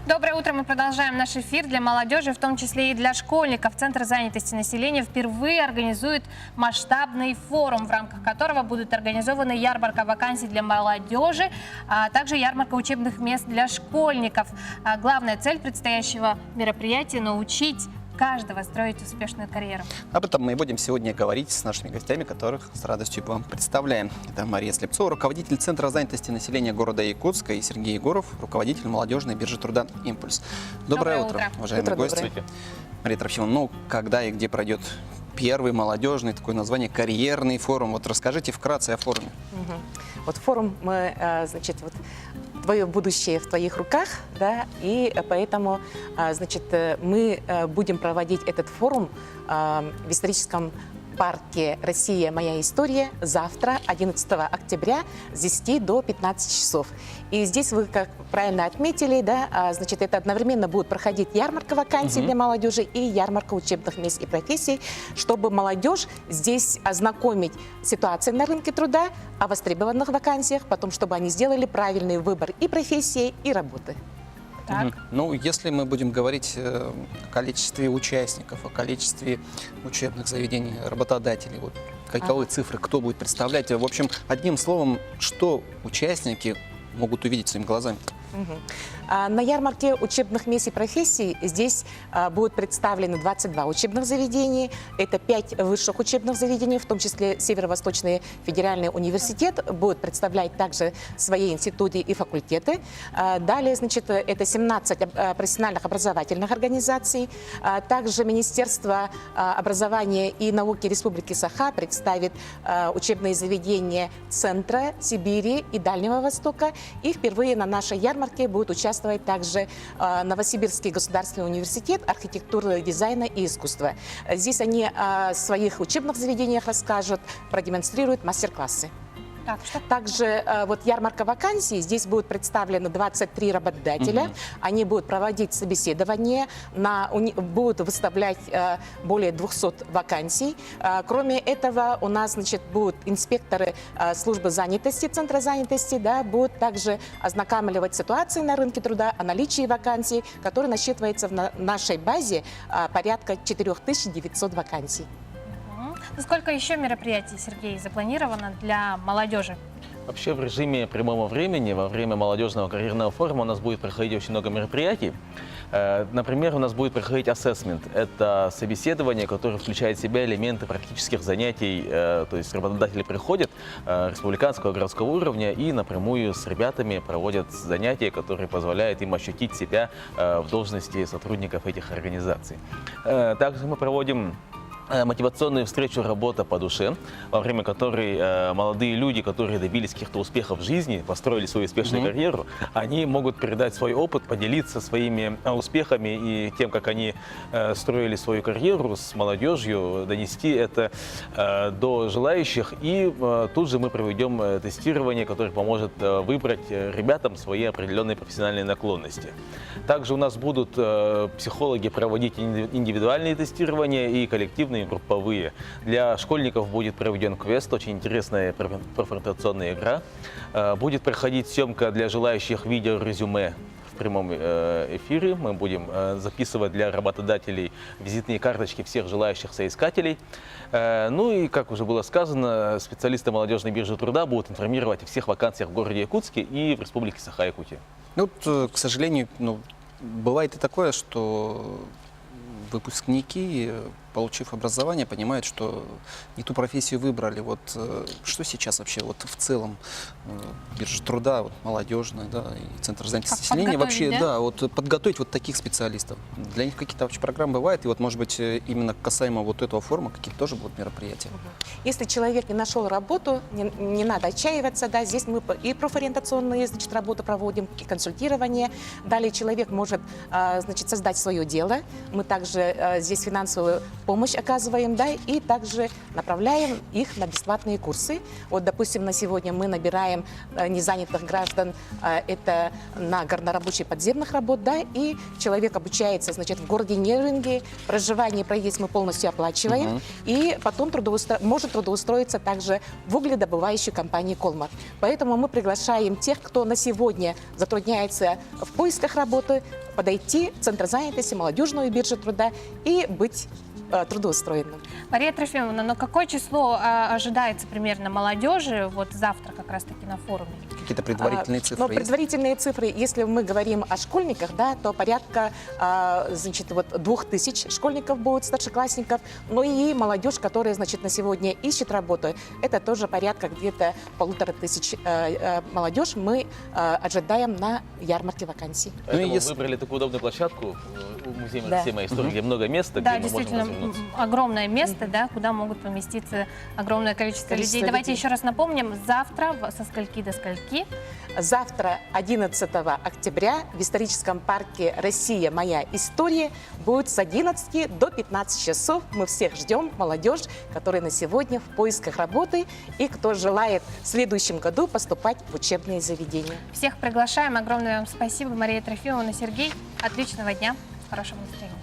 Доброе утро. Мы продолжаем наш эфир для молодежи, в том числе и для школьников. Центр занятости населения впервые организует масштабный форум, в рамках которого будут организованы ярмарка вакансий для молодежи, а также ярмарка учебных мест для школьников. Главная цель предстоящего мероприятия – научить каждого строить успешную карьеру. Об этом мы и будем сегодня говорить с нашими гостями, которых с радостью вам представляем. Это Мария Слепцова, руководитель Центра занятости населения города Якутска, и Сергей Егоров, руководитель молодежной биржи труда «Импульс». Доброе утро, уважаемые гости. Мария Трофимовна, ну, когда и где пройдет первый молодежный, такое название, карьерный форум? Вот расскажите вкратце о форуме. Вот форум, значит, вот твое будущее в твоих руках, да, и поэтому, значит, мы будем проводить этот форум в историческом парке «Россия. Моя история» завтра, 11 октября, с 10 до 15 часов. И здесь вы, как правильно отметили, да, значит, это одновременно будет проходить ярмарка вакансий для молодежи и ярмарка учебных мест и профессий, чтобы молодежь здесь ознакомить ситуацию на рынке труда, о востребованных вакансиях, потом, чтобы они сделали правильный выбор и профессии, и работы. Ну, если мы будем говорить о количестве участников, о количестве учебных заведений, работодателей, вот каковы цифры, кто будет представлять? В общем, одним словом, что участники могут увидеть своими глазами? На ярмарке учебных мест и профессий здесь будут представлены 22 учебных заведений. Это 5 высших учебных заведений, в том числе Северо-Восточный федеральный университет будет представлять также свои институты и факультеты. Далее, значит, это 17 профессиональных образовательных организаций. Также Министерство образования и науки Республики Саха представит учебные заведения Центра, Сибири и Дальнего Востока. И впервые на нашей ярмарке будет участвовать также Новосибирский государственный университет архитектуры, дизайна и искусства. Здесь они о своих учебных заведениях расскажут, продемонстрируют мастер-классы. Также вот ярмарка вакансий, здесь будут представлены 23 работодателя, они будут проводить собеседование, будут выставлять более 200 вакансий. Кроме этого, у нас, значит, будут инспекторы службы занятости, Центра занятости, да, будут также ознакомливать ситуации на рынке труда, о наличии вакансий, которые насчитывается в нашей базе порядка 4900 вакансий. Сколько еще мероприятий, Сергей, запланировано для молодежи? Вообще в режиме прямого времени, во время молодежного карьерного форума у нас будет проходить очень много мероприятий. Например, у нас будет проходить ассессмент. Это собеседование, которое включает в себя элементы практических занятий. То есть работодатели приходят республиканского, городского уровня и напрямую с ребятами проводят занятия, которые позволяют им ощутить себя в должности сотрудников этих организаций. Также мы проводим мотивационную встречу «Работа по душе», во время которой молодые люди, которые добились каких-то успехов в жизни, построили свою успешную карьеру, они могут передать свой опыт, поделиться своими успехами и тем, как они строили свою карьеру с молодежью, донести это до желающих. И тут же мы проведем тестирование, которое поможет выбрать ребятам свои определенные профессиональные наклонности. Также у нас будут психологи проводить индивидуальные тестирования и коллективные, групповые. Для школьников будет проведен квест, очень интересная профориентационная игра. Будет проходить съемка для желающих видео-резюме в прямом эфире. Мы будем записывать для работодателей визитные карточки всех желающих соискателей. Ну и, как уже было сказано, специалисты молодежной биржи труда будут информировать о всех вакансиях в городе Якутске и в Республике Саха-Якутия. Ну, вот, к сожалению, бывает и такое, что выпускники, получив образование, понимают, что не ту профессию выбрали. Вот что сейчас вообще вот в целом биржа труда, вот, молодежная, да, и Центр занятости населения вообще, да, вот подготовить вот таких специалистов? Для них какие-то вообще программы бывают? И вот, может быть, именно касаемо вот этого форума какие-то тоже будут мероприятия? Если человек не нашел работу, не надо отчаиваться, да, здесь мы и профориентационные, значит, работы проводим, и консультирование. Далее человек может, значит, создать свое дело. Мы также здесь финансовую помощь оказываем, да, и также направляем их на бесплатные курсы. Вот, допустим, на сегодня мы набираем незанятых граждан, это на горнорабочий подземных работ, да, и человек обучается, значит, в городе Неринге, проживание и проезд мы полностью оплачиваем, и потом может трудоустроиться также в угледобывающей компании «Колмар». Поэтому мы приглашаем тех, кто на сегодня затрудняется в поисках работы, подойти в Центр занятости, молодежную биржу труда и быть трудоустроенным. Мария Трофимовна, но какое число ожидается примерно молодежи вот завтра как раз-таки на форуме? Какие-то предварительные цифры Но есть? предварительные цифры, если мы говорим о школьниках, да, то порядка, значит, вот 2000 школьников будет, старшеклассников, но и молодежь, которая, значит, на сегодня ищет работу, это тоже порядка где-то 1500 молодежь мы ожидаем на ярмарке вакансий. Поэтому если- выбрали такую удобную площадку у музея Да. «Система истории», где много места, Да, где мы можем действительно, развернуться. огромное место, да, куда могут поместиться огромное количество людей. Давайте еще раз напомним, завтра со скольки до скольки? Завтра, 11 октября, в историческом парке «Россия. Моя история» будет с 11 до 15 часов. Мы всех ждем, молодежь, которая на сегодня в поисках работы и кто желает в следующем году поступать в учебные заведения. Всех приглашаем. Огромное вам спасибо, Мария Трофимовна, Сергей. Отличного дня. Хорошего настроения.